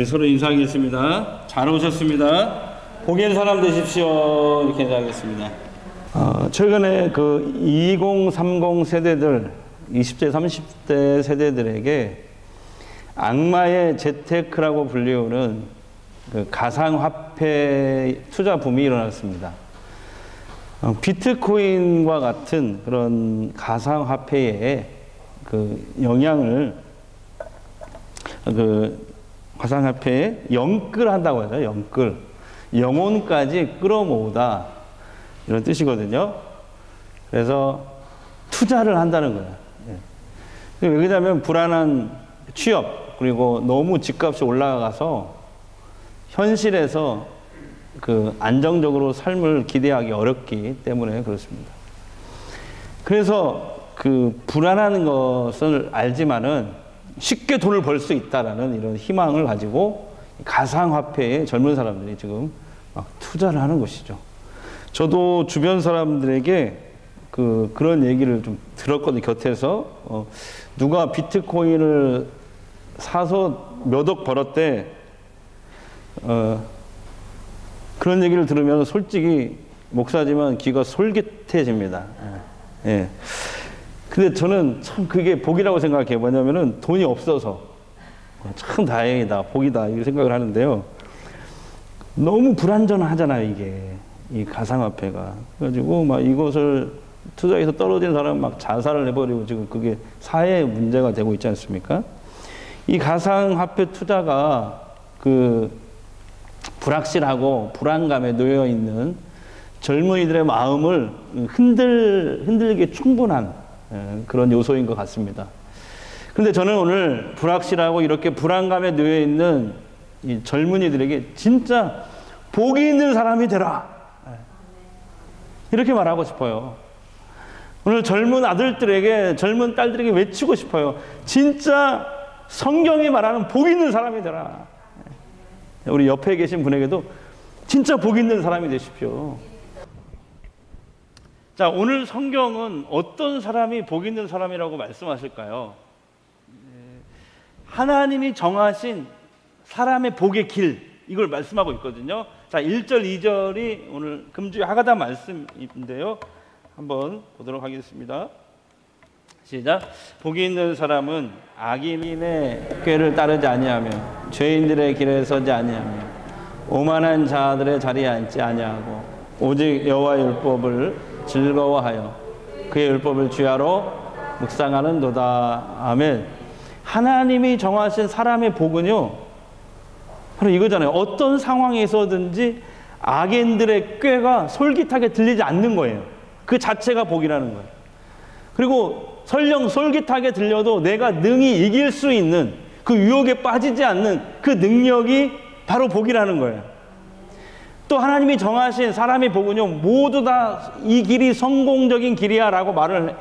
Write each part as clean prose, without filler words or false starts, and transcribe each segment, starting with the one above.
서로 인사하겠습니다. 잘 오셨습니다. 복 있는 사람 되십시오. 이렇게 인사하겠습니다. 최근에 그 20, 30 세대들, 20대, 30대 세대들에게 악마의 재테크라고 불리우는 그 가상화폐 투자 붐이 일어났습니다. 비트코인과 같은 그런 가상화폐에 그 영향을 가상화폐에 영끌한다고 하죠. 영끌. 영혼까지 끌어모으다. 이런 뜻이거든요. 그래서 투자를 한다는 거예요. 왜 그러냐면 불안한 취업, 그리고 너무 집값이 올라가서 현실에서 그 안정적으로 삶을 기대하기 어렵기 때문에 그렇습니다. 그래서 그 불안한 것을 알지만은 쉽게 돈을 벌 수 있다라는 이런 희망을 가지고 가상화폐에 젊은 사람들이 지금 막 투자를 하는 것이죠. 저도 주변 사람들에게 그런 얘기를 좀 들었거든요. 곁에서 누가 비트코인을 사서 몇 억 벌었대. 그런 얘기를 들으면 솔직히 목사지만 귀가 솔깃해집니다. 예. 근데 저는 참 그게 복이라고 생각해요. 뭐냐면은 돈이 없어서 참 다행이다, 복이다 이 생각을 하는데요. 너무 불안전하잖아요, 이게 이 가상화폐가. 그래가지고 막 이것을 투자해서 떨어진 사람 막 자살을 해버리고 지금 그게 사회 문제가 되고 있지 않습니까? 이 가상화폐 투자가 그 불확실하고 불안감에 놓여 있는 젊은이들의 마음을 흔들게 충분한 그런 요소인 것 같습니다. 그런데 저는 오늘 불확실하고 이렇게 불안감에 놓여 있는 이 젊은이들에게 진짜 복이 있는 사람이 되라. 이렇게 말하고 싶어요. 오늘 젊은 아들들에게, 젊은 딸들에게 외치고 싶어요. 진짜 성경이 말하는 복 있는 사람이 되라. 우리 옆에 계신 분에게도 진짜 복 있는 사람이 되십시오. 자, 오늘 성경은 어떤 사람이 복 있는 사람이라고 말씀하실까요? 하나님이 정하신 사람의 복의 길, 이걸 말씀하고 있거든요. 자, 1절, 2절이 오늘 금주의 하가다 말씀인데요. 한번 보도록 하겠습니다. 시작. 복이 있는 사람은 악인의 꾀를 따르지 아니하며 죄인들의 길에 서지 아니하며 오만한 자들의 자리에 앉지 아니하고 오직 여호와의 율법을 즐거워하여 그의 율법을 주야로 묵상하는도다. 아멘. 하나님이 정하신 사람의 복은요, 바로 이거잖아요. 어떤 상황에서든지 악인들의 꾀가 솔깃하게 들리지 않는 거예요. 그 자체가 복이라는 거예요. 그리고 설령 솔깃하게 들려도 내가 능히 이길 수 있는 그 유혹에 빠지지 않는 그 능력이 바로 복이라는 거예요. 또 하나님이 정하신 사람의 복은요, 모두 다 이 길이 성공적인 길이야 라고 말을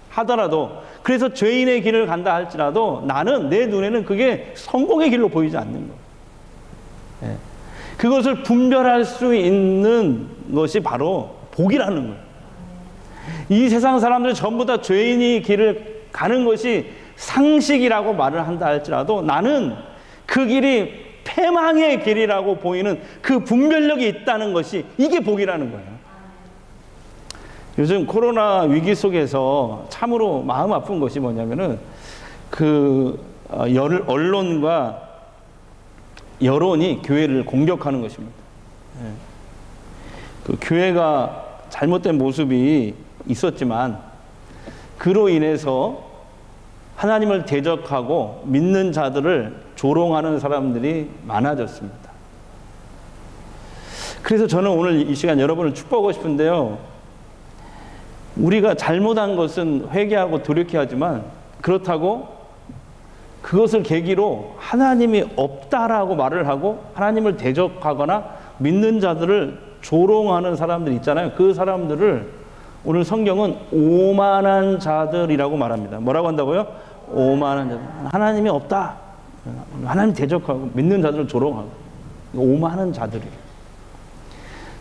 하더라도, 그래서 죄인의 길을 간다 할지라도 나는, 내 눈에는 그게 성공의 길로 보이지 않는 거예요. 그것을 분별할 수 있는 것이 바로 복이라는 거예요. 이 세상 사람들 전부 다 죄인이 길을 가는 것이 상식이라고 말을 한다 할지라도 나는 그 길이 패망의 길이라고 보이는 그 분별력이 있다는 것이, 이게 복이라는 거예요. 요즘 코로나 위기 속에서 참으로 마음 아픈 것이 뭐냐면은 언론과 여론이 교회를 공격하는 것입니다. 그 교회가 잘못된 모습이 있었지만 그로 인해서 하나님을 대적하고 믿는 자들을 조롱하는 사람들이 많아졌습니다. 그래서 저는 오늘 이 시간 여러분을 축복하고 싶은데요. 우리가 잘못한 것은 회개하고 돌이켜야 하지만, 그렇다고 그것을 계기로 하나님이 없다라고 말을 하고 하나님을 대적하거나 믿는 자들을 조롱하는 사람들 있잖아요. 그 사람들을 오늘 성경은 오만한 자들이라고 말합니다. 뭐라고 한다고요? 오만한 자들. 하나님이 없다. 하나님 대적하고 믿는 자들을 조롱하고. 오만한 자들이에요.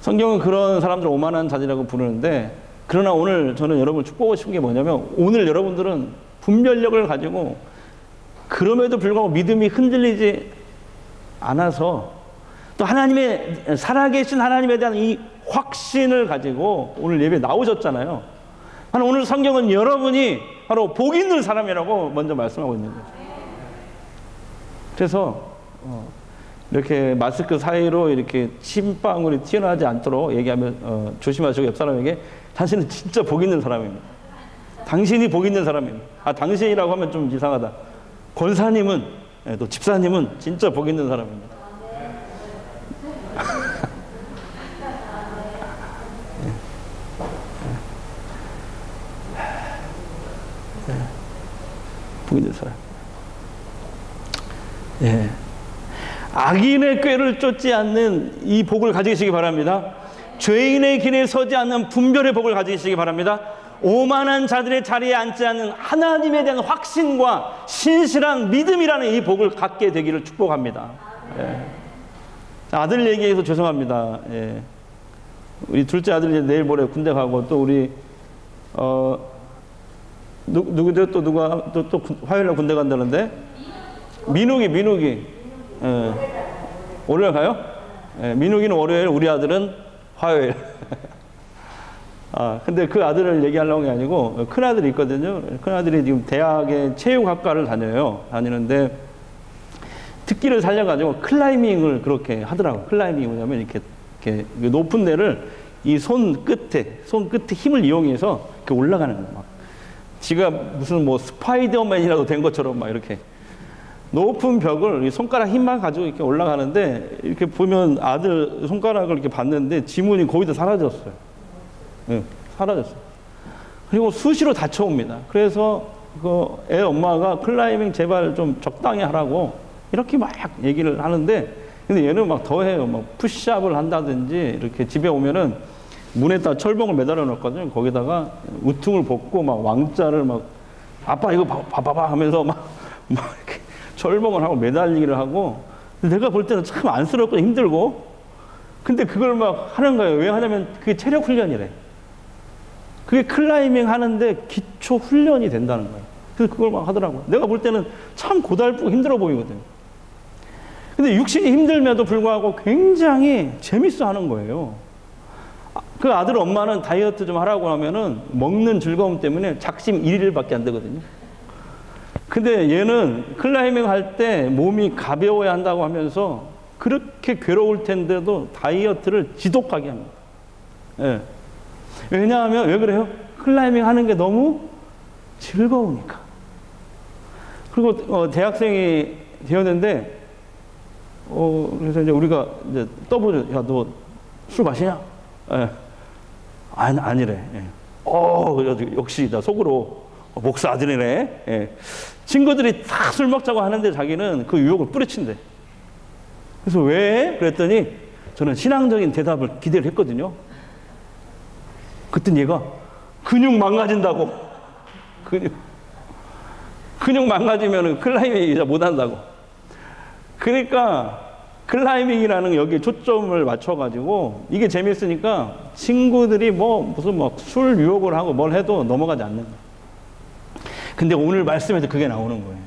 성경은 그런 사람들을 오만한 자들이라고 부르는데, 그러나 오늘 저는 여러분을 축복하고 싶은 게 뭐냐면, 오늘 여러분들은 분별력을 가지고 그럼에도 불구하고 믿음이 흔들리지 안아서 또 하나님의 살아계신 하나님에 대한 이 확신을 가지고 오늘 예배 나오셨잖아요. 오늘 성경은 여러분이 바로 복 있는 사람이라고 먼저 말씀하고 있는 거죠. 그래서 이렇게 마스크 사이로 이렇게 침방울이 튀어나오지 않도록 얘기하면 조심하시고 옆 사람에게 당신은 진짜 복 있는 사람입니다. 당신이 복 있는 사람입니다. 당신이라고 하면 좀 이상하다. 권사님은 또 집사님은 진짜 복 있는 사람입니다. 복 있는 사람. 예. 악인의 꾀를 쫓지 않는 이 복을 가지시기 바랍니다. 죄인의 길에 서지 않는 분별의 복을 가지시기 바랍니다. 오만한 자들의 자리에 앉지 않는 하나님에 대한 확신과 신실한 믿음이라는 이 복을 갖게 되기를 축복합니다. 예. 아들 얘기해서 죄송합니다. 예. 우리 둘째 아들이 이제 내일 모레 군대 가고 또 우리 누구들 또 누가 또 화요일날 군대 간다는데 민욱이 예. 월요일 가요? 예. 민욱이는 월요일, 우리 아들은 화요일. 근데 그 아들을 얘기하려는 게 아니고 큰 아들이 있거든요. 큰 아들이 지금 대학에 체육학과를 다니는데 특기를 살려가지고 클라이밍을 그렇게 하더라고요. 클라이밍이 뭐냐면 이렇게 높은 데를 이 손 끝에 힘을 이용해서 이렇게 올라가는 거예요. 막 지가 무슨 뭐 스파이더맨이라도 된 것처럼 막 이렇게 높은 벽을 이 손가락 힘만 가지고 이렇게 올라가는데 이렇게 보면 아들 손가락을 이렇게 봤는데 지문이 거의 다 사라졌어요. 네, 사라졌어요. 그리고 수시로 다쳐옵니다. 그래서 그 애 엄마가 클라이밍 제발 좀 적당히 하라고 이렇게 막 얘기를 하는데 근데 얘는 막 더해요. 막 푸시업을 한다든지 이렇게 집에 오면은 문에다 철봉을 매달아 놓거든요. 거기다가 우퉁을 벗고 막 왕자를 막 아빠 이거 봐봐 하면서 막 이렇게 철봉을 하고 매달리기를 하고 내가 볼 때는 참 안쓰럽고 힘들고 근데 그걸 막 하는 거예요. 왜 하냐면 그게 체력 훈련이래. 그게 클라이밍 하는데 기초 훈련이 된다는 거예요. 그래서 그걸 막 하더라고요. 내가 볼 때는 참 고달프고 힘들어 보이거든요. 근데 육신이 힘들면도 불구하고 굉장히 재밌어 하는 거예요. 그 아들 엄마는 다이어트 좀 하라고 하면은 먹는 즐거움 때문에 작심 1일밖에 안 되거든요. 근데 얘는 클라이밍 할 때 몸이 가벼워야 한다고 하면서 그렇게 괴로울 텐데도 다이어트를 지독하게 합니다. 예. 왜냐하면 왜 그래요? 클라이밍 하는 게 너무 즐거우니까. 그리고 대학생이 되었는데 그래서 이제 우리가 이제 떠보죠. 야, 너 술 마시냐? 예. 아니래. 예. 역시 나 속으로 목사 아들이네. 예. 친구들이 다 술 먹자고 하는데 자기는 그 유혹을 뿌리친대. 그래서 왜? 그랬더니 저는 신앙적인 대답을 기대를 했거든요. 그랬더니 얘가 근육 망가진다고. 근육 망가지면 클라이밍 못 한다고. 그러니까 클라이밍이라는 여기에 초점을 맞춰가지고 이게 재밌으니까 친구들이 무슨 술 유혹을 하고 뭘 해도 넘어가지 않는 거예요. 근데 오늘 말씀에서 그게 나오는 거예요.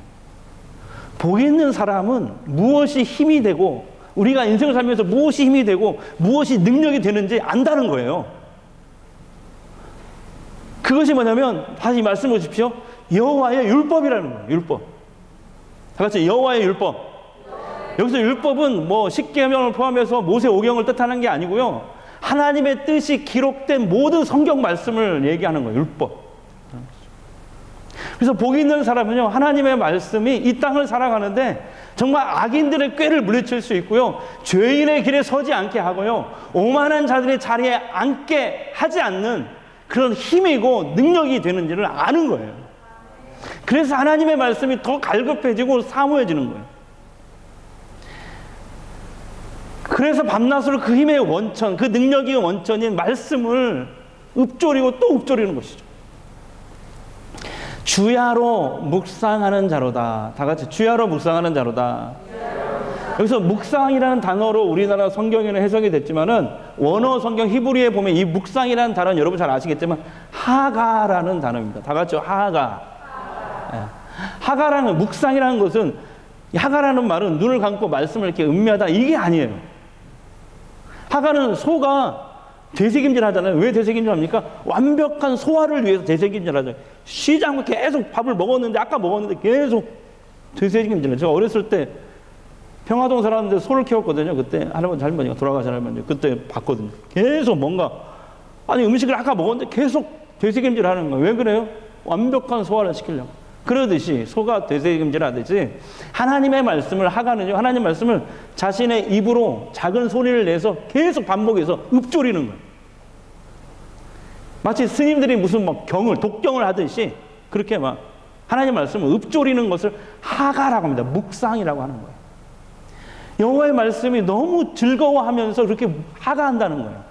복 있는 사람은 무엇이 힘이 되고 우리가 인생을 살면서 무엇이 힘이 되고 무엇이 능력이 되는지 안다는 거예요. 그것이 뭐냐면 다시 말씀해 주십시오. 여호와의 율법이라는 거예요. 율법. 다 같이 여호와의 율법. 여기서 율법은 십계명을 포함해서 모세 오경을 뜻하는 게 아니고요. 하나님의 뜻이 기록된 모든 성경 말씀을 얘기하는 거예요. 율법. 그래서 복 있는 사람은요, 하나님의 말씀이 이 땅을 살아가는데 정말 악인들의 꾀를 물리칠 수 있고요, 죄인의 길에 서지 않게 하고요, 오만한 자들의 자리에 앉게 하지 않는 그런 힘이고 능력이 되는지를 아는 거예요. 그래서 하나님의 말씀이 더 갈급해지고 사모해지는 거예요. 그래서 밤낮으로 그 힘의 원천, 그 능력의 원천인 말씀을 읊조리고 또 읊조리는 것이죠. 주야로 묵상하는 자로다. 다 같이 주야로 묵상하는 자로다. 여기서 묵상이라는 단어로 우리나라 성경에는 해석이 됐지만은 원어 성경 히브리에 보면 이 묵상이라는 단어는 여러분 잘 아시겠지만 하가라는 단어입니다. 다 같이 하가. 하가라는 묵상이라는 것은 이 하가라는 말은 눈을 감고 말씀을 이렇게 음미하다 이게 아니에요. 하가는 소가 되새김질 하잖아요. 왜 되새김질 합니까? 완벽한 소화를 위해서 되새김질 하죠. 쉬지 않고 계속 밥을 먹었는데, 아까 먹었는데 계속 되새김질 해요. 제가 어렸을 때 평화동 살았는데 소를 키웠거든요. 그때 할머니가 돌아가신 할머니 그때 봤거든요. 계속 뭔가, 아니 음식을 아까 먹었는데 계속 되새김질 하는 거예요. 왜 그래요? 완벽한 소화를 시키려고. 그러듯이 소가 되새김질 하듯이 하나님의 말씀을, 하가는요, 하나님 말씀을 자신의 입으로 작은 소리를 내서 계속 반복해서 읊조리는 거예요. 마치 스님들이 무슨 막 독경을 하듯이 그렇게 막 하나님 말씀을 읊조리는 것을 하가라고 합니다. 묵상이라고 하는 거예요. 여호와의 말씀이 너무 즐거워하면서 그렇게 하가한다는 거예요.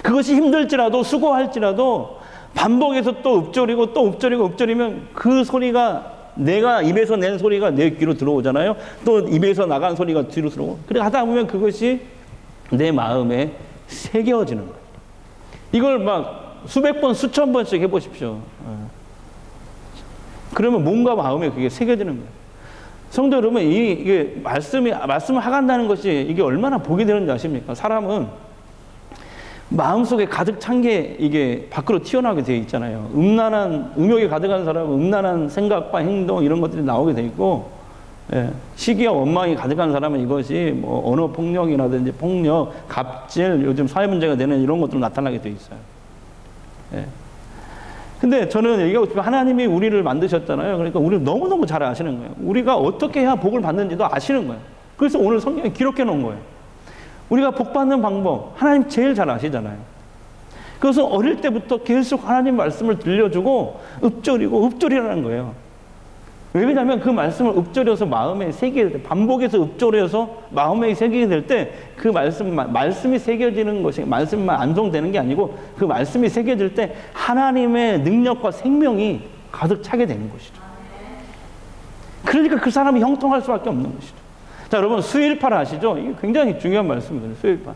그것이 힘들지라도, 수고할지라도 반복해서 또 읊조리고 또 읊조리면 그 소리가, 내가 입에서 낸 소리가 내 귀로 들어오잖아요. 또 입에서 나간 소리가 뒤로 들어오고, 그래 하다 보면 그것이 내 마음에 새겨지는 거예요. 이걸 막 수백 번, 수천 번씩 해보십시오. 그러면 몸과 마음에 그게 새겨지는 거예요. 성도 여러분, 이게 말씀을 하간다는 것이 이게 얼마나 복이 되는지 아십니까? 사람은 마음속에 가득 찬 게 이게 밖으로 튀어나오게 되어 있잖아요. 음욕이 가득한 사람은 음란한 생각과 행동 이런 것들이 나오게 되어 있고, 시기와 원망이 가득한 사람은 이것이 뭐 언어 폭력이라든지 폭력, 갑질, 요즘 사회 문제가 되는 이런 것들로 나타나게 되어 있어요. 근데 저는 얘기하고 싶어요. 하나님이 우리를 만드셨잖아요. 그러니까 우리를 너무너무 잘 아시는 거예요. 우리가 어떻게 해야 복을 받는지도 아시는 거예요. 그래서 오늘 성경에 기록해 놓은 거예요. 우리가 복 받는 방법 하나님 제일 잘 아시잖아요. 그래서 어릴 때부터 계속 하나님 말씀을 들려주고 읊조리라는 거예요. 왜냐하면 그 말씀을 읊조려서 마음에 새기게 될 때, 반복해서 읊조려서 마음에 새기게 될 때 그 말씀이 새겨지는 것이, 말씀만 안송되는 게 아니고 그 말씀이 새겨질 때 하나님의 능력과 생명이 가득 차게 되는 것이죠. 그러니까 그 사람이 형통할 수밖에 없는 것이죠. 자, 여러분 수일팔 아시죠? 이게 굉장히 중요한 말씀이거든요. 수일팔.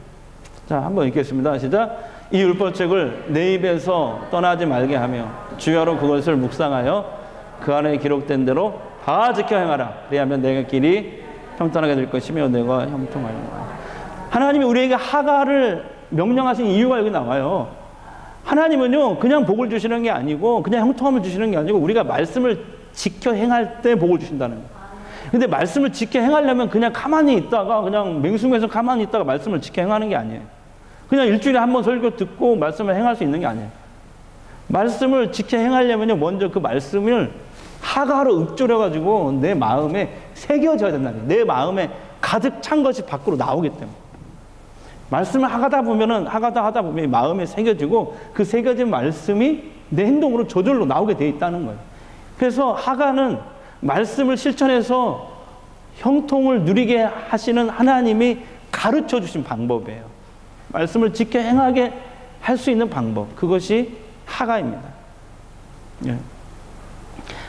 자, 한번 읽겠습니다. 시작. 이 율법책을 내 입에서 떠나지 말게 하며 주야로 그것을 묵상하여 그 안에 기록된 대로 다 지켜 행하라. 그리하면 내가 길이 평탄하게 될 것이며 내가 형통하리라. 하나님이 우리에게 하가를 명령하신 이유가 여기 나와요. 하나님은요, 그냥 복을 주시는 게 아니고, 그냥 형통함을 주시는 게 아니고, 우리가 말씀을 지켜 행할 때 복을 주신다는 거예요. 근데 말씀을 지켜 행하려면 그냥 가만히 있다가, 그냥 맹숭해서 가만히 있다가 말씀을 지켜 행하는 게 아니에요. 그냥 일주일에 한 번 설교 듣고 말씀을 행할 수 있는 게 아니에요. 말씀을 지켜 행하려면요, 먼저 그 말씀을 하가로 읊조려가지고 내 마음에 새겨져야 된다는 거예요. 내 마음에 가득 찬 것이 밖으로 나오기 때문에. 말씀을 하다 보면 마음에 새겨지고 그 새겨진 말씀이 내 행동으로 저절로 나오게 돼 있다는 거예요. 그래서 하가는 말씀을 실천해서 형통을 누리게 하시는 하나님이 가르쳐 주신 방법이에요. 말씀을 지켜 행하게 할 수 있는 방법, 그것이 하가입니다.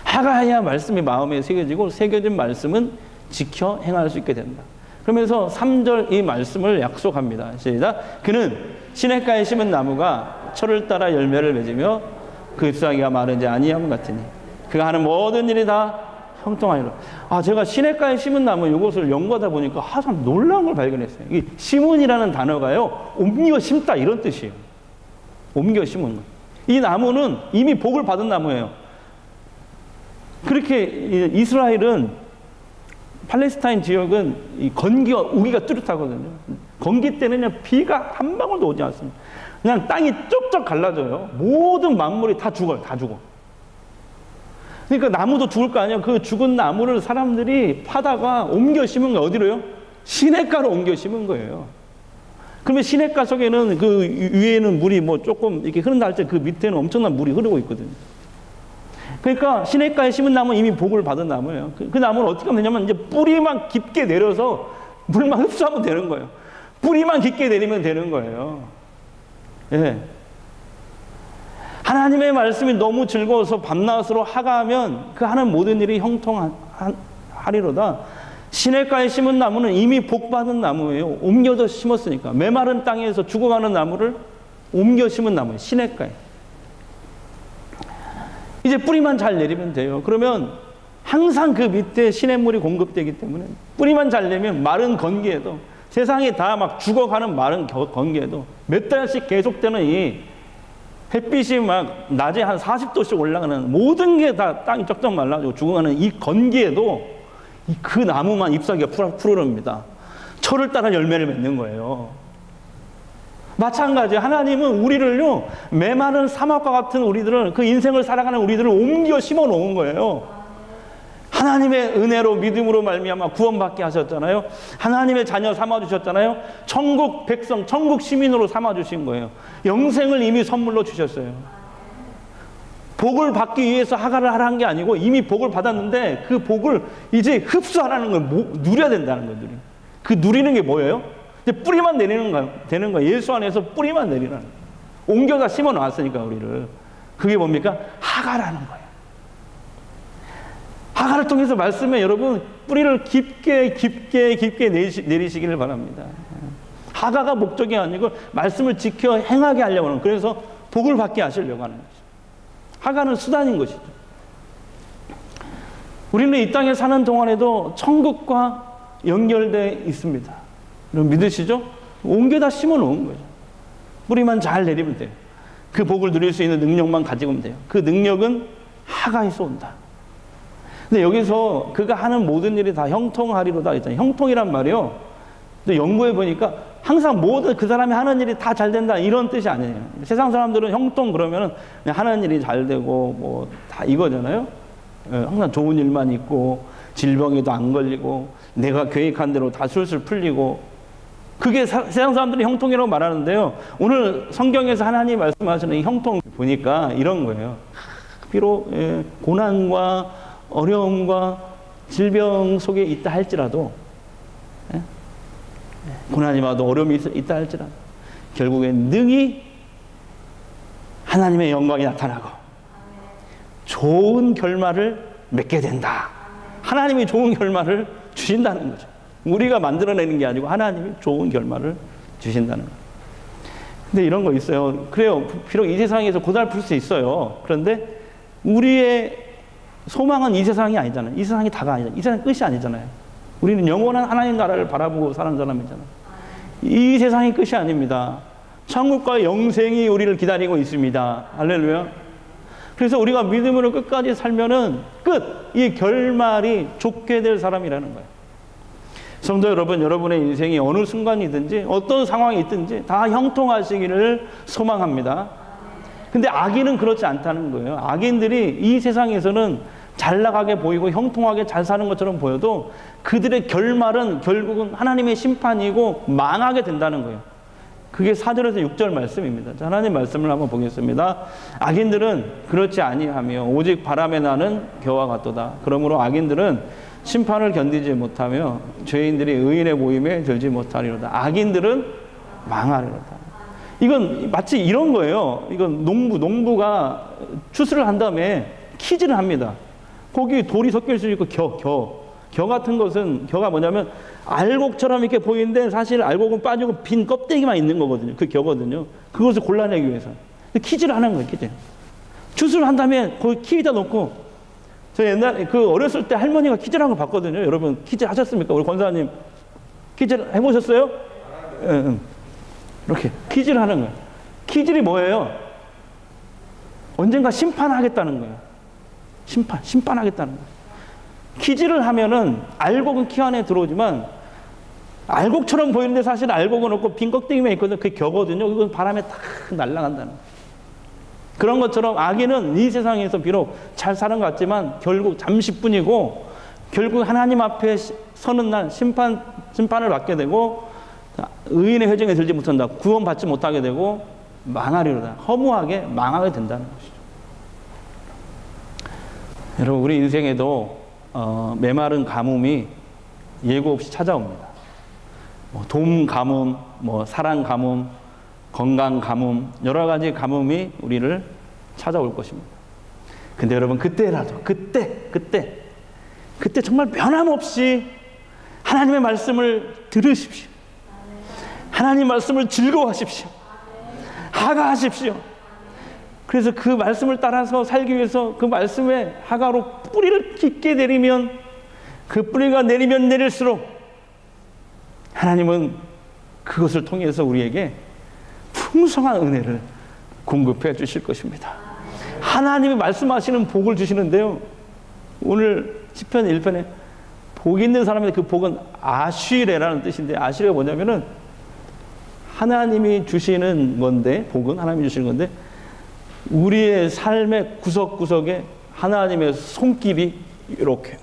하가해야 말씀이 마음에 새겨지고 새겨진 말씀은 지켜 행할 수 있게 된다. 그러면서 3절 이 말씀을 약속합니다. 시작. 그는 시냇가에 심은 나무가 철을 따라 열매를 맺으며 그 잎사귀가 마르지 아니함 같으니 그가 하는 모든 일이 다 형통하리라. 제가 시냇가에 심은 나무 이것을 연구하다 보니까 참 놀라운 걸 발견했어요. 이 심은이라는 단어가요, 옮겨 심다 이런 뜻이에요. 옮겨 심은 거. 이 나무는 이미 복을 받은 나무예요. 그렇게 이스라엘은, 팔레스타인 지역은 이 건기와 우기가 뚜렷하거든요. 건기 때는요, 비가 한 방울도 오지 않습니다. 그냥 땅이 쪽쪽 갈라져요. 모든 만물이 다 죽어요. 다 죽어. 그러니까 나무도 죽을 거 아니에요. 그 죽은 나무를 사람들이 파다가 옮겨 심은 거예요. 어디로요? 시냇가로 옮겨 심은 거예요. 그러면 시냇가 속에는 그 위에는 물이 뭐 조금 이렇게 흐른다 할 때 그 밑에는 엄청난 물이 흐르고 있거든요. 그러니까 시냇가에 심은 나무는 이미 복을 받은 나무예요. 그 나무는 어떻게 하면 되냐면 이제 뿌리만 깊게 내려서 물만 흡수하면 되는 거예요. 뿌리만 깊게 내리면 되는 거예요. 예. 하나님의 말씀이 너무 즐거워서 밤낮으로 하가하면 그 하는 모든 일이 형통하리로다. 시냇가에 심은 나무는 이미 복받은 나무예요. 옮겨서 심었으니까. 메마른 땅에서 죽어가는 나무를 옮겨 심은 나무예요. 시냇가에. 이제 뿌리만 잘 내리면 돼요. 그러면 항상 그 밑에 시냇물이 공급되기 때문에 뿌리만 잘 내면 마른 건기에도, 세상이 다 막 죽어가는 마른 건기에도 몇 달씩 계속되는 이 햇빛이 막 낮에 한 40도씩 올라가는, 모든 게 다 땅이 쩍쩍 말라가지고 죽어가는 이 건기에도 그 나무만 잎사귀가 푸르릅니다. 철을 따라 열매를 맺는 거예요. 마찬가지, 하나님은 우리를요, 메마른 사막과 같은 우리들을, 그 인생을 살아가는 우리들을 옮겨 심어 놓은 거예요. 하나님의 은혜로 믿음으로 말미암아 구원받게 하셨잖아요. 하나님의 자녀 삼아주셨잖아요. 천국 백성, 천국 시민으로 삼아주신 거예요. 영생을 이미 선물로 주셨어요. 복을 받기 위해서 하가를 하라는 게 아니고 이미 복을 받았는데 그 복을 이제 흡수하라는 걸, 누려야 된다는 거예요. 그 누리는 게 뭐예요? 이제 뿌리만 내리는 거, 되는 거예요. 예수 안에서 뿌리만 내리라는 거예요. 옮겨다 심어 놨으니까 우리를. 그게 뭡니까? 하가라는 거예요. 하가를 통해서 말씀에 여러분 뿌리를 깊게 내리시기를 바랍니다. 하가가 목적이 아니고 말씀을 지켜 행하게 하려고 하는, 그래서 복을 받게 하시려고 하는 거죠. 하가는 수단인 것이죠. 우리는 이 땅에 사는 동안에도 천국과 연결되어 있습니다. 여러분 믿으시죠? 옮겨다 심어 놓은 거죠. 뿌리만 잘 내리면 돼요. 그 복을 누릴 수 있는 능력만 가지면 돼요. 그 능력은 하가에서 온다. 근데 여기서 그가 하는 모든 일이 다 형통하리로다 했잖아요. 형통이란 말이요, 또 연구해 보니까 항상 모든 그 사람이 하는 일이 다 잘 된다 이런 뜻이 아니에요. 세상 사람들은 형통 그러면은 그냥 하는 일이 잘 되고 뭐 다 이거잖아요. 항상 좋은 일만 있고 질병에도 안 걸리고 내가 계획한 대로 다 술술 풀리고, 그게 세상 사람들이 형통이라고 말하는데요. 오늘 성경에서 하나님이 말씀하시는 이 형통 보니까 이런 거예요. 비록 고난과 어려움과 질병 속에 있다 할지라도, 고난이 와도 어려움이 있다 할지라도 결국엔 능히 하나님의 영광이 나타나고 좋은 결말을 맺게 된다. 하나님이 좋은 결말을 주신다는 거죠. 우리가 만들어내는 게 아니고 하나님이 좋은 결말을 주신다는 거예요. 근데 이런 거 있어요. 그래요. 비록 이 세상에서 고달플 수 있어요. 그런데 우리의 소망은 이 세상이 아니잖아요. 이 세상이 다가 아니잖아요. 이 세상이 끝이 아니잖아요. 우리는 영원한 하나님 나라를 바라보고 사는 사람이잖아요. 이 세상이 끝이 아닙니다. 천국과 영생이 우리를 기다리고 있습니다. 할렐루야. 그래서 우리가 믿음으로 끝까지 살면은 이 결말이 좋게 될 사람이라는 거예요. 성도 여러분, 여러분의 인생이 어느 순간이든지 어떤 상황이 있든지 다 형통하시기를 소망합니다. 근데 악인은 그렇지 않다는 거예요. 악인들이 이 세상에서는 잘 나가게 보이고 형통하게 잘 사는 것처럼 보여도 그들의 결말은 결국은 하나님의 심판이고 망하게 된다는 거예요. 그게 4절에서 6절 말씀입니다. 자, 하나님 말씀을 한번 보겠습니다. 악인들은 그렇지 아니하며 오직 바람에 나는 겨와 같도다. 그러므로 악인들은 심판을 견디지 못하며 죄인들이 의인의 모임에 들지 못하리로다. 악인들은 망하리로다. 이건 마치 이런 거예요. 이건 농부가 추수를 한 다음에 키질을 합니다. 거기 돌이 섞일 수 있고 겨 같은 것은, 겨가 뭐냐면 알곡처럼 이렇게 보이는데 사실 알곡은 빠지고 빈 껍데기만 있는 거거든요. 그 겨거든요. 그것을 골라내기 위해서 키질을 하는 거예요. 키질. 추수를 한 다음에 거기 키에다 놓고, 저 옛날에 어렸을 때 할머니가 키질한 거 봤거든요. 여러분 키질 하셨습니까? 우리 권사님 키질 해보셨어요? 이렇게 키질을 하는 거예요. 키질이 뭐예요? 언젠가 심판하겠다는 거예요. 심판하겠다는 거예요. 키질을 하면은 알곡은 키 안에 들어오지만 알곡처럼 보이는데 사실 알곡은 없고 빈 껍데기만 있거든요. 그게 겨거든요. 그건 바람에 탁 날아간다는 거예요. 그런 것처럼 악인은 이 세상에서 비록 잘 사는 것 같지만 결국 잠시뿐이고, 결국 하나님 앞에 서는 날 심판을 받게 되고 의인의 회중에 들지 못한다. 구원받지 못하게 되고 망하리로다. 허무하게 망하게 된다는 것이죠. 여러분, 우리 인생에도 메마른 가뭄이 예고 없이 찾아옵니다. 돈 가뭄, 사랑 가뭄, 건강 가뭄, 여러 가지 가뭄이 우리를 찾아올 것입니다. 근데 여러분, 그때라도 그때 정말 변함없이 하나님의 말씀을 들으십시오. 하나님 말씀을 즐거워하십시오. 하가하십시오. 그래서 그 말씀을 따라서 살기 위해서 그 말씀에 하가로 뿌리를 깊게 내리면 그 뿌리가 내리면 내릴수록 하나님은 그것을 통해서 우리에게 풍성한 은혜를 공급해 주실 것입니다. 하나님이 말씀하시는 복을 주시는데요. 오늘 시편 1편에 복 있는 사람의 그 복은 아쉬레라는 뜻인데, 아쉬레가 뭐냐면은 하나님이 주시는 건데, 복은 하나님이 주시는 건데 우리의 삶의 구석구석에 하나님의 손길이 이렇게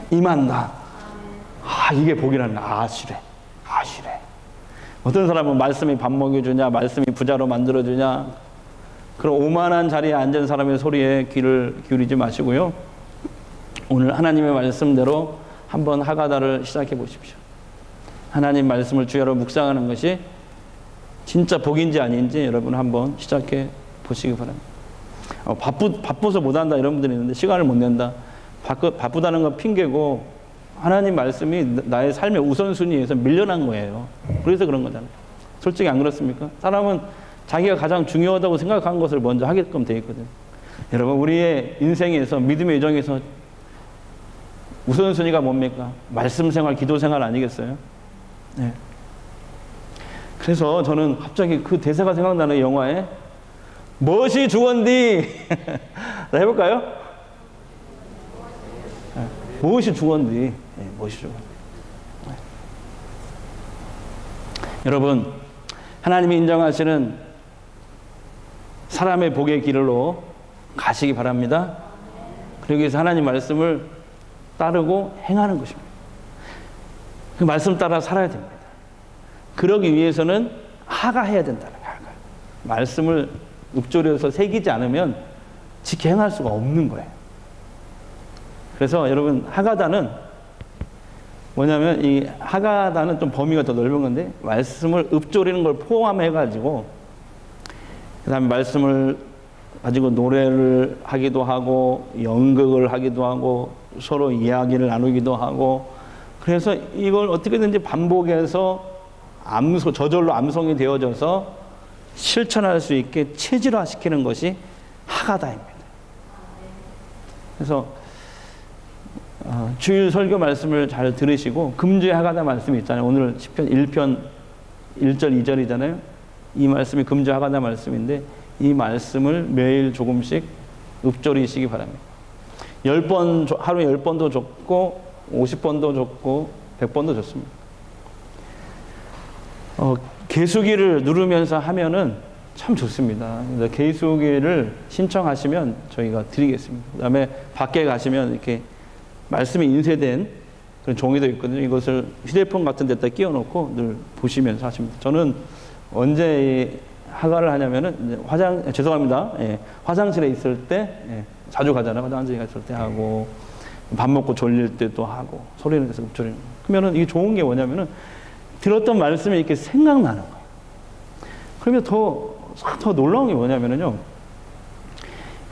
임한다. 이게 복이라는 아쉬레. 어떤 사람은 말씀이 밥 먹여주냐, 말씀이 부자로 만들어주냐, 그런 오만한 자리에 앉은 사람의 소리에 귀를 기울이지 마시고요. 오늘 하나님의 말씀대로 한번 하가다를 시작해 보십시오. 하나님 말씀을 주야로 묵상하는 것이 진짜 복인지 아닌지 여러분 한번 시작해 보시기 바랍니다. 바빠서 못한다 이런 분들이 있는데, 시간을 못 낸다. 바쁘다는 건 핑계고 하나님 말씀이 나의 삶의 우선순위에서 밀려난 거예요. 그래서 그런 거잖아요. 솔직히 안 그렇습니까? 사람은 자기가 가장 중요하다고 생각한 것을 먼저 하게끔 되어 있거든요. 여러분, 우리의 인생에서, 믿음의 여정에서 우선순위가 뭡니까? 말씀 생활, 기도 생활 아니겠어요? 네. 그래서 저는 갑자기 그 대사가 생각나는 영화에 무엇이 주건디 해볼까요? 네. 무엇이 주건디. 네, 무엇이 주건디. 네. 여러분, 하나님이 인정하시는 사람의 복의 길로 가시기 바랍니다. 그러기 위해서 하나님 말씀을 따르고 행하는 것입니다. 그 말씀 따라 살아야 됩니다. 그러기 위해서는 하가해야 된다는 거예요. 하가. 말씀을 읊조려서 새기지 않으면 지켜 행할 수가 없는 거예요. 그래서 여러분, 하가다는 뭐냐면, 이 하가다는 좀 범위가 더 넓은 건데, 말씀을 읊조리는 걸 포함해가지고, 그 다음에 말씀을 가지고 노래를 하기도 하고, 연극을 하기도 하고, 서로 이야기를 나누기도 하고, 그래서 이걸 어떻게든지 반복해서 저절로 암송이 되어져서 실천할 수 있게 체질화시키는 것이 하가다입니다. 그래서 주일 설교 말씀을 잘 들으시고, 금주의 하가다 말씀이 있잖아요. 오늘 시편 1편 1절 2절이잖아요. 이 말씀이 금주의 하가다 말씀인데, 이 말씀을 매일 조금씩 읊조리시기 바랍니다. 10번, 하루에 10번도 좋고 50번도 좋고 100번도 좋습니다. 개수기를 누르면서 하면은 참 좋습니다. 개수기를 신청하시면 저희가 드리겠습니다. 그 다음에 밖에 가시면 이렇게 말씀이 인쇄된 그런 종이도 있거든요. 이것을 휴대폰 같은 데다 끼워놓고 늘 보시면서 하십니다. 저는 언제 하가를 하냐면은 죄송합니다. 예, 화장실에 있을 때, 예, 자주 가잖아요. 화장실에 있을 때 하고, 밥 먹고 졸릴 때도 하고, 소리를 내서 졸리는 거. 그러면은 이게 좋은 게 뭐냐면은 들었던 말씀이 이렇게 생각나는 거예요. 그러면 더 놀라운 게 뭐냐면은요,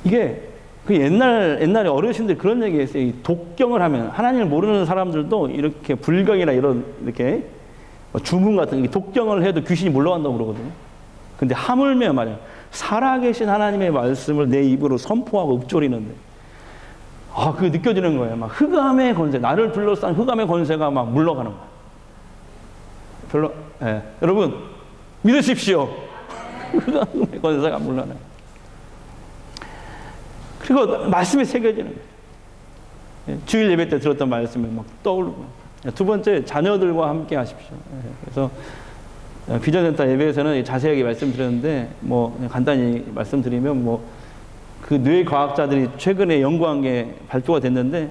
이게 그 옛날에 어르신들이 그런 얘기 했어요. 이 독경을 하면, 하나님을 모르는 사람들도 이렇게 불경이나 이렇게 주문 같은 독경을 해도 귀신이 물러간다고 그러거든요. 근데 하물며 말이야, 살아계신 하나님의 말씀을 내 입으로 선포하고 읊조리는데, 그게 느껴지는 거예요. 막 흑암의 권세, 나를 둘러싼 흑암의 권세가 막 물러가는 거예요. 예. 여러분, 믿으십시오. 흑암의 권세가 물러나요. 그리고 말씀이 새겨지는 거예요. 예. 주일 예배 때 들었던 말씀이 막 떠오르고. 두 번째, 자녀들과 함께 하십시오. 예. 그래서 비전센터 예배에서는 자세하게 말씀드렸는데, 간단히 말씀드리면, 그 뇌 과학자들이 최근에 연구한 게 발표가 됐는데,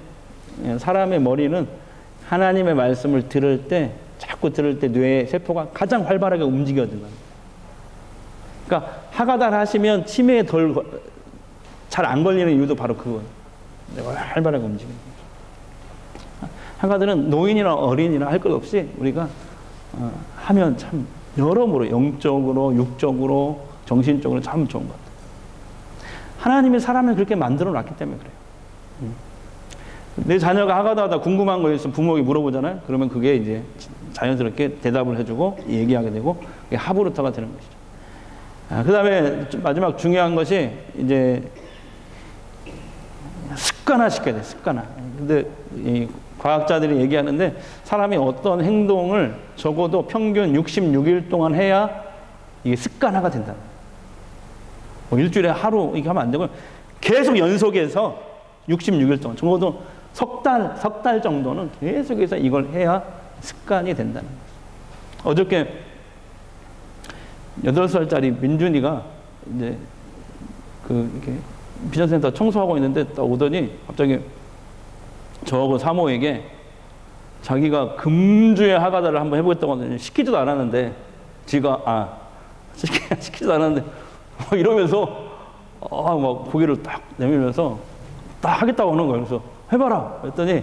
사람의 머리는 하나님의 말씀을 자꾸 들을 때 뇌의 세포가 가장 활발하게 움직여진다. 그러니까 하가다를 하시면 치매에 잘 안 걸리는 이유도 바로 그거예요. 내가 활발하게 움직이는 거죠. 하가다는 노인이나 어린이나 할 것 없이 우리가 하면 참 여러모로 영적으로, 육적으로, 정신적으로 참 좋은 것 같아요. 하나님이 사람을 그렇게 만들어 놨기 때문에 그래요. 내 자녀가 하가다하다 궁금한 거 있으면 부모에게 물어보잖아요. 그러면 그게 이제 자연스럽게 대답을 해주고 얘기하게 되고, 그게 하브루타가 되는 것이죠. 그다음에 마지막 중요한 것이 이제 습관화시켜야 돼. 습관화. 근데 이 과학자들이 얘기하는데 사람이 어떤 행동을 적어도 평균 66일 동안 해야 이게 습관화가 된다. 뭐 일주일에 하루 이렇게 하면 안 되고 계속 연속해서 66일 동안 적어도 석 달 정도는 계속해서 이걸 해야 습관이 된다는 거죠. 어저께 8살짜리 민준이가 이제 이렇게 비전센터 청소하고 있는데 딱 오더니 갑자기 저하고 사모에게 자기가 금주의 하가다를 한번 해보겠다고 하더니 시키지도 않았는데 지가 시키지도 않았는데 이러면서 막 고개를 딱 내밀면서 딱 하겠다고 하는 거예요. 그래서 해봐라 그랬더니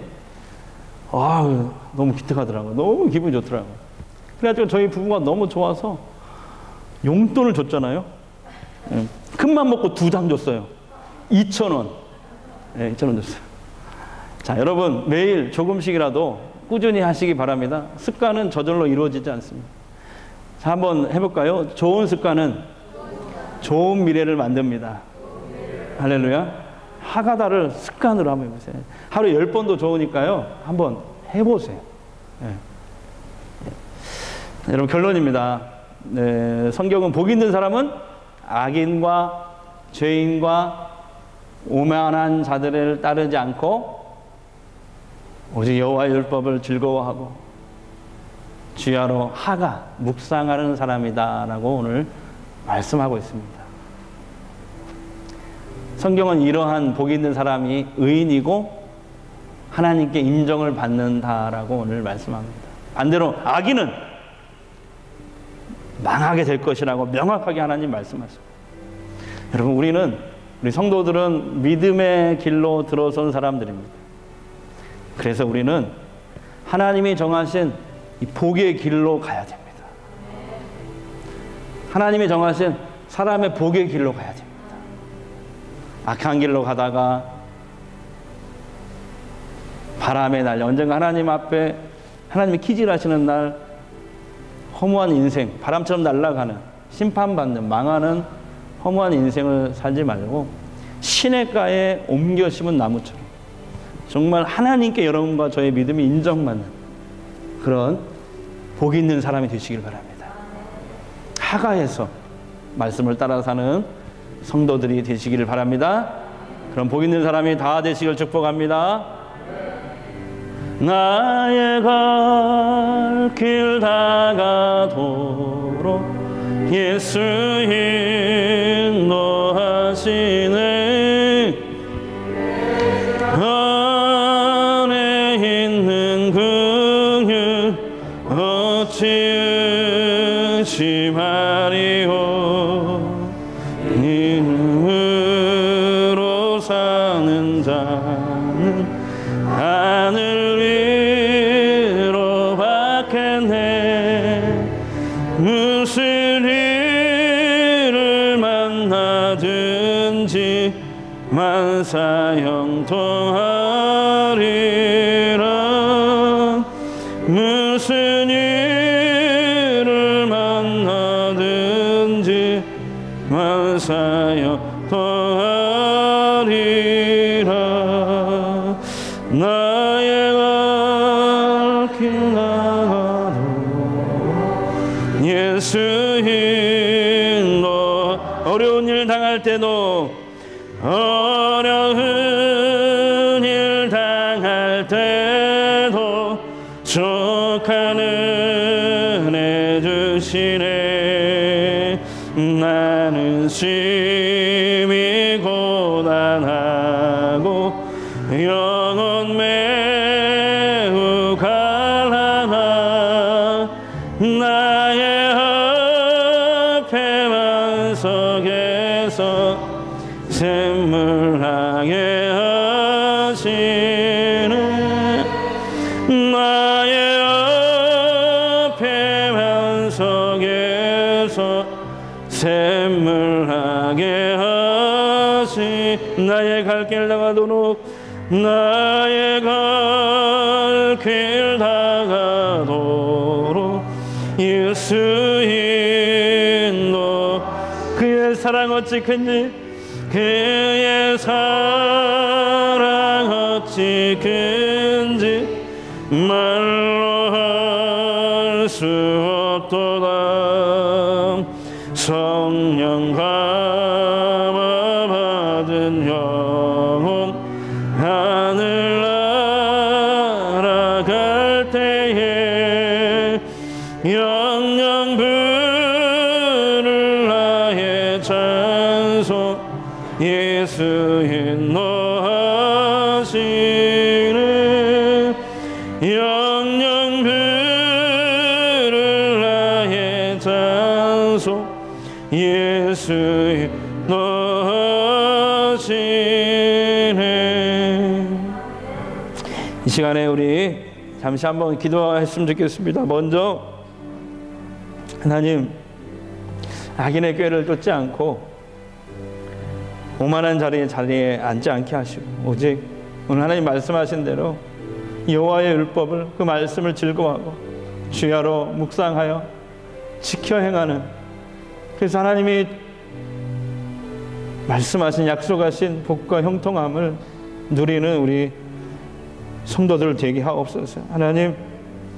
너무 기특하더라고요. 너무 기분이 좋더라고요. 그래가지고 저희 부부가 너무 좋아서 용돈을 줬잖아요. 큰맘 먹고 2장 줬어요. 2,000원. 네, 2,000원 줬어요. 자, 여러분 매일 조금씩이라도 꾸준히 하시기 바랍니다. 습관은 저절로 이루어지지 않습니다. 자, 한번 해볼까요? 좋은 습관은 좋은 미래를 만듭니다. 할렐루야. 하가다를 습관으로 한번 해보세요. 하루에 10번도 좋으니까요. 한번 해보세요. 네. 여러분 결론입니다. 네, 성경은 복 있는 사람은 악인과 죄인과 오만한 자들을 따르지 않고 오직 여호와의 율법을 즐거워하고 주야로 하가 묵상하는 사람이다라고 오늘 말씀하고 있습니다. 성경은 이러한 복 있는 사람이 의인이고 하나님께 인정을 받는다라고 오늘 말씀합니다. 반대로 악인은 망하게 될 것이라고 명확하게 하나님 말씀하십니다. 여러분 우리 성도들은 믿음의 길로 들어선 사람들입니다. 그래서 우리는 하나님이 정하신 이 복의 길로 가야 됩니다. 하나님이 정하신 사람의 복의 길로 가야 됩니다. 악한 길로 가다가 바람에 날려 언젠가 하나님 앞에 하나님이 키질하시는 날 허무한 인생, 바람처럼 날아가는 심판받는 망하는 허무한 인생을 살지 말고 시냇가에 옮겨 심은 나무처럼 정말 하나님께 여러분과 저의 믿음이 인정받는 그런 복 있는 사람이 되시길 바랍니다. 하가에서 말씀을 따라 사는 성도들이 되시기를 바랍니다. 그럼 복 있는 사람이 다 되시길 축복합니다. 나의 갈 길 다가도록 예수 인도하시네. 안에 있는 긍휼 어찌 의심하리오. 이름으로 사는 자는 하늘 위로 받겠네. 무슨 일을 만나든지 만사 형통하리라. 무슨 일을 만나든지 만사 형통하리라. 나의 갈 길 나가도 예수 인도. 어려운 일 당할 때도 어려운 일 당할 때도 족한 은혜 주시네. 나는 심히 고단하고 영혼 매우 갈라나. 나의 앞에 반석에서 샘물하게 하시네. 나의 앞에 반석에서 샘물하게 하시. 나의 갈 길 다가도록 나의 갈 길 다가도록 예수 인도. 그 사랑 어찌 큰지 그의 사랑 어찌 큰지 말로 할 수 없도다. 성령 감화 받은 영혼 하늘 날아갈 때에 영영 부를 나의 찬송 예수 인도하시네. 영영 부를 나의 찬송 예수 인도하시네. 이 시간에 우리 잠시 한번 기도했으면 좋겠습니다. 먼저 하나님, 악인의 꾀를 쫓지 않고 오만한 자리에 앉지 않게 하시고 오직 오늘 하나님 말씀하신 대로 여호와의 율법을, 그 말씀을 즐거워하고 주야로 묵상하여 지켜 행하는, 그래서 하나님이 말씀하신 약속하신 복과 형통함을 누리는 우리 성도들 되게 하옵소서. 하나님,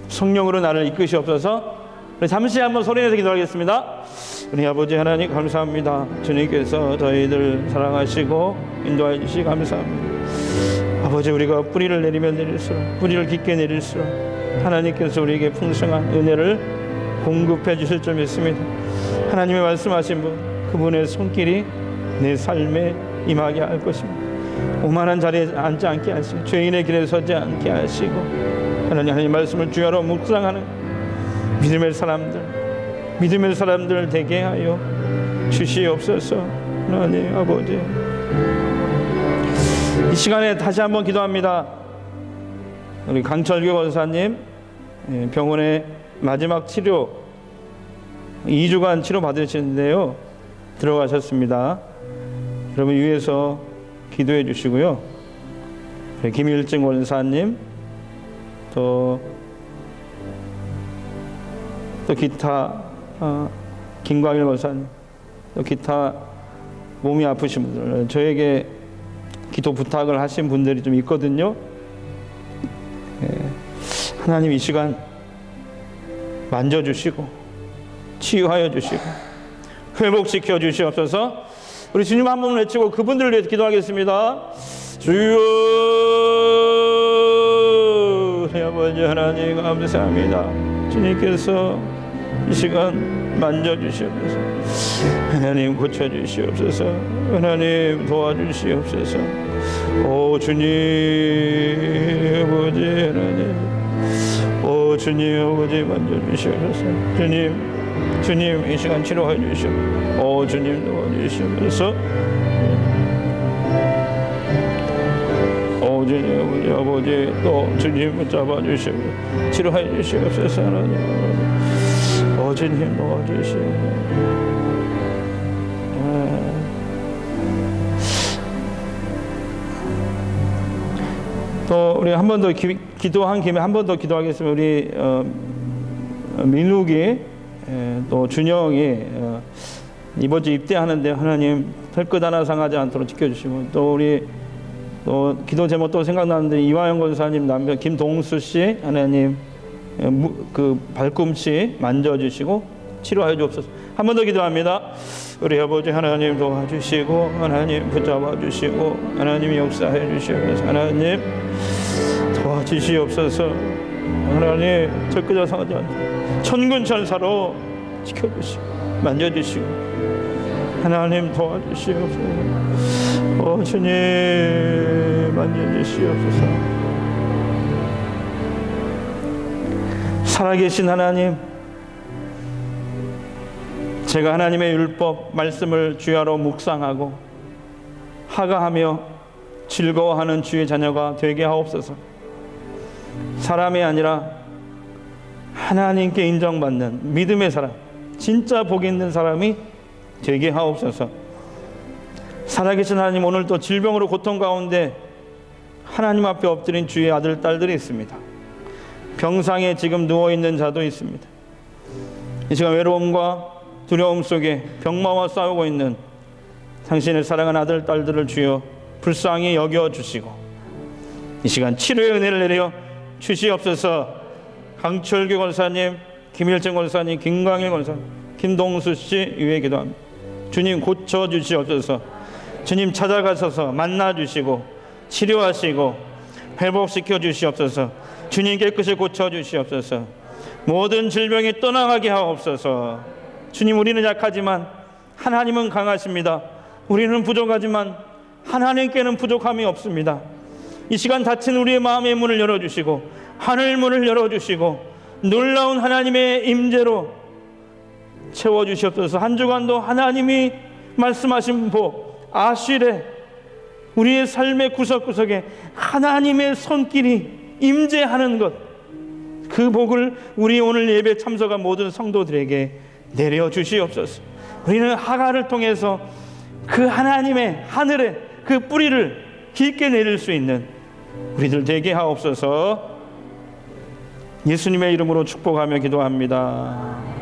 성령으로 나를 이끄시옵소서. 우리 잠시 한번 소리내서 기도하겠습니다. 우리 아버지 하나님 감사합니다. 주님께서 저희들 사랑하시고 인도해 주시 감사합니다. 아버지, 우리가 뿌리를 내리면 내릴수록, 뿌리를 깊게 내릴수록 하나님께서 우리에게 풍성한 은혜를 공급해 주실 줄 믿습니다. 하나님의 말씀하신 분, 그분의 손길이 내 삶에 임하게 할 것입니다. 오만한 자리에 앉지 않게 하시고 죄인의 길에 서지 않게 하시고 하나님 말씀을 주야로 묵상하는 믿음의 사람들 되게 하여 주시옵소서. 하나님 아버지, 이 시간에 다시 한번 기도합니다. 우리 강철규 권사님 병원에 마지막 치료 2주간 치료 받으시는데요, 들어가셨습니다. 여러분 위에서 기도해 주시고요. 김일증 원사님, 또 기타 김광일 원사님, 또 기타 몸이 아프신 분들, 저에게 기도 부탁을 하신 분들이 좀 있거든요. 하나님 이 시간 만져주시고 치유하여 주시고 회복시켜 주시옵소서. 우리 주님 한 번 외치고 그분들을 위해서 기도하겠습니다. 주여, 우리 아버지 하나님 감사합니다. 주님께서 이 시간 만져주시옵소서. 하나님 고쳐주시옵소서. 하나님 도와주시옵소서. 오 주님 아버지 하나님, 오 주님 아버지 만져주시옵소서. 주님 이 시간 치료해 주시오. 오 주님 도와주시옵소서. 오 주님 아버지 또 주님 붙잡아 주시고 치료해 주시옵소서. 하나님 오 주님 도와주시옵소서. 또 우리 한 번 더 기도한 김에 한 번 더 기도하겠습니다. 우리 민욱이 또 준영이 이번 주 입대하는데 하나님 털끝 하나 상하지 않도록 지켜주시고, 또 우리 또 기도 제목 또 생각나는데 이화영 권사님 남편 김동수 씨 하나님 그 발꿈치 만져주시고 치료하여 주옵소서. 한 번 더 기도합니다. 우리 아버지 하나님 도와주시고 하나님 붙잡아 주시고 하나님 역사해 주시옵소서. 하나님 도와주시옵소서. 하나님 털끝 상하지 않도록 천군 천사로 지켜주시고 만져주시고 하나님 도와주시옵소서. 오 주님 만져주시옵소서. 살아계신 하나님, 제가 하나님의 율법 말씀을 주야로 묵상하고 하가하며 즐거워하는 주의 자녀가 되게 하옵소서. 사람이 아니라 하나님께 인정받는 믿음의 사람, 진짜 복 있는 사람이 되게 하옵소서. 살아계신 하나님, 오늘도 질병으로 고통 가운데 하나님 앞에 엎드린 주의 아들 딸들이 있습니다. 병상에 지금 누워있는 자도 있습니다. 이 시간 외로움과 두려움 속에 병마와 싸우고 있는 당신의 사랑하는 아들, 딸들을 주여 불쌍히 여겨주시고 이 시간 치료의 은혜를 내려 주시옵소서. 강철규 권사님, 김일정 권사님, 김광일 권사님, 김동수 씨 위에 기도합니다. 주님 고쳐주시옵소서. 주님 찾아가셔서 만나주시고 치료하시고 회복시켜 주시옵소서. 주님 깨끗이 고쳐주시옵소서. 모든 질병이 떠나가게 하옵소서. 주님, 우리는 약하지만 하나님은 강하십니다. 우리는 부족하지만 하나님께는 부족함이 없습니다. 이 시간 닫힌 우리의 마음의 문을 열어주시고 하늘 문을 열어주시고 놀라운 하나님의 임재로 채워주시옵소서. 한 주간도 하나님이 말씀하신 복 아실에 우리의 삶의 구석구석에 하나님의 손길이 임재하는 것, 그 복을 우리 오늘 예배 참석한 모든 성도들에게 내려주시옵소서. 우리는 하가를 통해서 그 하나님의 하늘에 그 뿌리를 깊게 내릴 수 있는 우리들 되게 하옵소서. 예수님의 이름으로 축복하며 기도합니다.